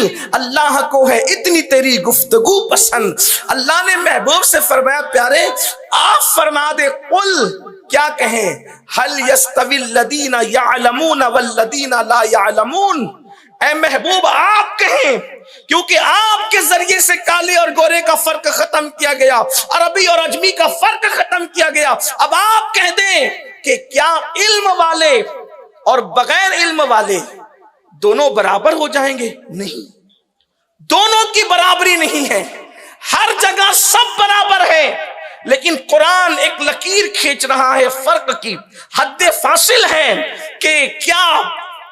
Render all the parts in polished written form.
نہیں اللہ کو ہے اتنی تیری گفتگو پسند۔ اللہ نے محبوب سے فرمایا پیارے آپ فرما دے قل کیا کہیں هل يستوي الذين يعلمون والذين لا يعلمون، اے محبوب آپ کہیں، کیونکہ آپ کے ذریعے سے کالے اور گورے کا فرق ختم کیا گیا، عربی اور عجمی کا فرق ختم کیا گیا۔ اب آپ کہہ دیں کہ کیا علم والے اور بغیر علم والے دونوں برابر ہو جائیں گے؟ نہیں، دونوں کی برابری نہیں ہے، ہر جگہ سب برابر ہے، لیکن قرآن ایک لکیر کھینچ رہا ہے، فرق کی حد فاصل ہے کہ کیا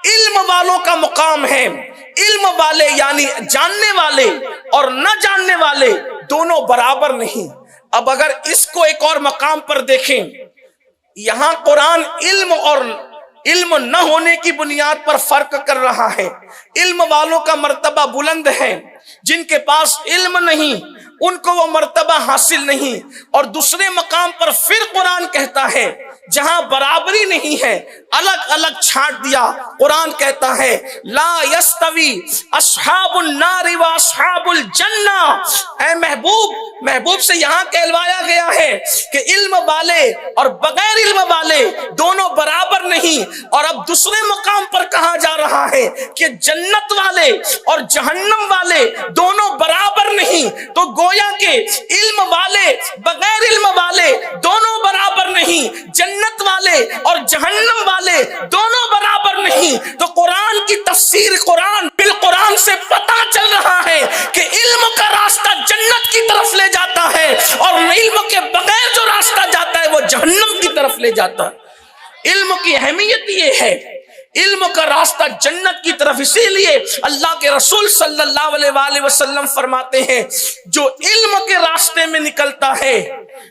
علم والوں کا مقام ہے، علم والے یعنی جاننے والے اور نہ جاننے والے دونوں برابر نہیں۔ اب اگر اس کو ایک اور مقام پر دیکھیں، یہاں قرآن علم اور علم نہ ہونے کی بنیاد پر فرق کر رہا ہے۔ علم والوں کا مرتبہ بلند ہے، جن کے پاس علم نہیں ان کو وہ مرتبہ حاصل نہیں، اور دوسرے مقام پر پھر قرآن کہتا ہے جہاں برابری نہیں ہے الگ الگ چھانٹ دیا۔ قرآن کہتا ہے لا یستوی اصحاب النار و اصحاب الجنہ، اے محبوب سے یہاں کہلوایا گیا ہے کہ علم والے اور بغیر علم والے دونوں برابر نہیں، اور اب دوسرے مقام پر کہا جا رہا ہے کہ جنت والے اور جہنم والے دونوں برابر نہیں، تو گویا کہ علم والے بغیر علم والے دونوں برابر نہیں، جنت والے اور جہنم والے دونوں برابر نہیں۔ تو قرآن کی تفسیر قرآن بالقرآن سے پتہ چل رہا ہے کہ علم کا راستہ جنت کی طرف لے جاتا ہے، اور علم کے بغیر جو راستہ جاتا ہے وہ جہنم کی طرف لے جاتا ہے۔ علم کی اہمیت یہ ہے، علم کا راستہ جنت کی طرف، اسی لیے اللہ کے رسول صلی اللہ علیہ وآلہ وسلم فرماتے ہیں جو علم کے راستے میں نکلتا ہے،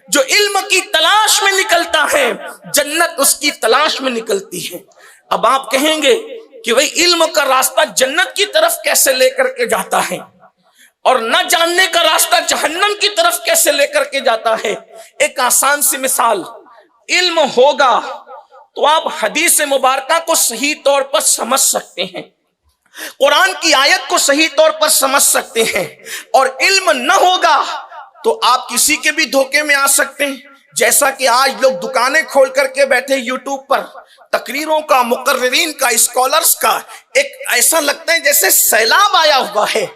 جو علم کی تلاش میں نکلتا ہے، جنت اس کی تلاش میں نکلتی ہے۔ اب آپ کہیں گے کہ بھئی علم کا راستہ جنت کی طرف کیسے لے کر کے جاتا ہے، اور نہ جاننے کا راستہ جہنم کی طرف کیسے لے کر کے جاتا ہے؟ ایک آسان سی مثال، علم ہوگا تو آپ حدیث مبارکہ کو صحیح طور پر سمجھ سکتے ہیں، قرآن کی آیت کو صحیح طور پر سمجھ سکتے ہیں، اور علم نہ ہوگا تو آپ کسی کے بھی دھوکے میں آ سکتے ہیں۔ جیسا کہ آج لوگ دکانیں کھول کر کے بیٹھے یوٹیوب پر تقریروں کا، مقررین کا، اسکالرز کا ایک ایسا لگتا ہے جیسے سیلاب آیا ہوا ہے،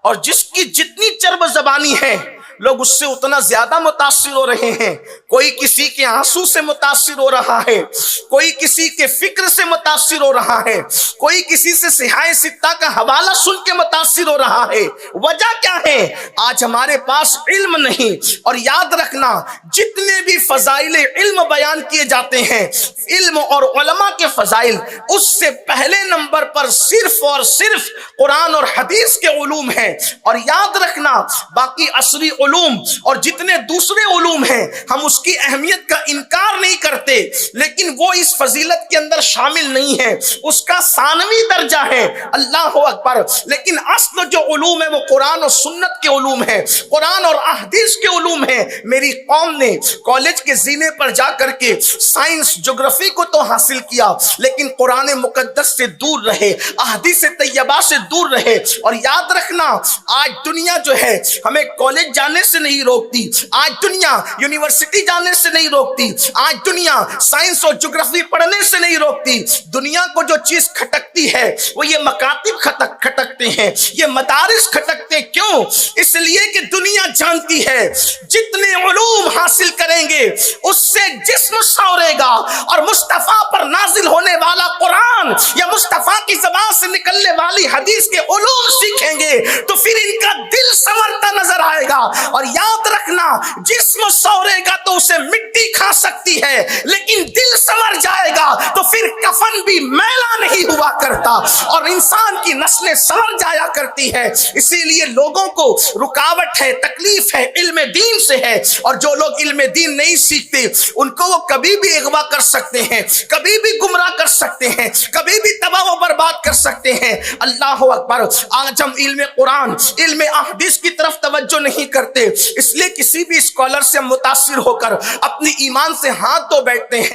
اور جس کی جتنی چرب زبانی ہے لوگ اس سے اتنا زیادہ متاثر ہو رہے ہیں۔ کوئی کسی کے آنسو سے متاثر ہو رہا ہے، کوئی کسی کے فکر سے متاثر ہو رہا ہے، کوئی کسی سے صحائے ستہ کا حوالہ سن کے متاثر ہو رہا ہے۔ وجہ کیا ہے؟ آج ہمارے پاس علم نہیں۔ اور یاد رکھنا جتنے بھی فضائل علم بیان کیے جاتے ہیں، علم اور علماء کے فضائل، اس سے پہلے نمبر پر صرف اور صرف قرآن اور حدیث کے علوم ہیں۔ اور یاد رکھنا باقی عصری علوم اور جتنے دوسرے علوم ہیں ہم اس کی اہمیت کا انکار نہیں کرتے، لیکن وہ اس فضیلت کے اندر شامل نہیں ہے، اس کا ثانوی درجہ ہے۔ اللہ اکبر۔ لیکن اصل جو علوم ہے وہ قرآن اور سنت کے علوم ہیں، قرآن اور احادیث کے علوم ہیں۔ میری قوم نے کالج کے زینے پر جا کر کے سائنس جغرافی کو تو حاصل کیا، لیکن قرآن مقدس سے دور رہے، احادیث طیبہ سے دور رہے۔ اور یاد رکھنا آج دنیا جو ہے ہمیں کالج جانے سے نہیں روکتی، آج دنیا یونیورسٹی جانے سے نہیں روکتی، آج دنیا سائنس اور جغرافی پڑھنے سے نہیں روکتی۔ دنیا کو جو چیز کھٹکتی ہے وہ یہ مکاتب کھٹکتے ہیں، یہ مدارس کھٹکتے ہیں۔ کیوں؟ اس لیے کہ دنیا جانتی ہے جتنے علوم حاصل کریں گے اس سے جسم سورے گا، اور مصطفیٰ پر نازل ہونے والا قرآن یا مصطفیٰ کی زبان سے نکلنے والی حدیث کے علوم سیکھیں گے تو پھر ان کا دل سنورتا نظر آئے گا۔ اور یاد رکھنا جسم سورے گا تو اسے مٹی کھا سکتی ہے، لیکن دل سنور جائے گا تو پھر کفن بھی میلا نہیں ہوا کرتا، اور انسان کی نسلیں سنور جایا کرتی ہے۔ اسی لیے لوگوں کو رکاوٹ ہے، تکلیف ہے، علم دین سے ہے، اور جو لوگ علم دین نہیں سیکھتے ان کو وہ کبھی بھی اغوا کر سکتے ہیں، کبھی بھی گمراہ کر سکتے ہیں، کبھی بھی تباہ و برباد کر سکتے ہیں۔ اللہ اکبر۔ آج ہم علم قرآن، علم احادیث کی طرف توجہ نہیں کرتے، اس لیے کسی بھی اسکالر سے متاثر ہو کر اپنی ایمان سے ہاتھ دھو بیٹھتے ہیں۔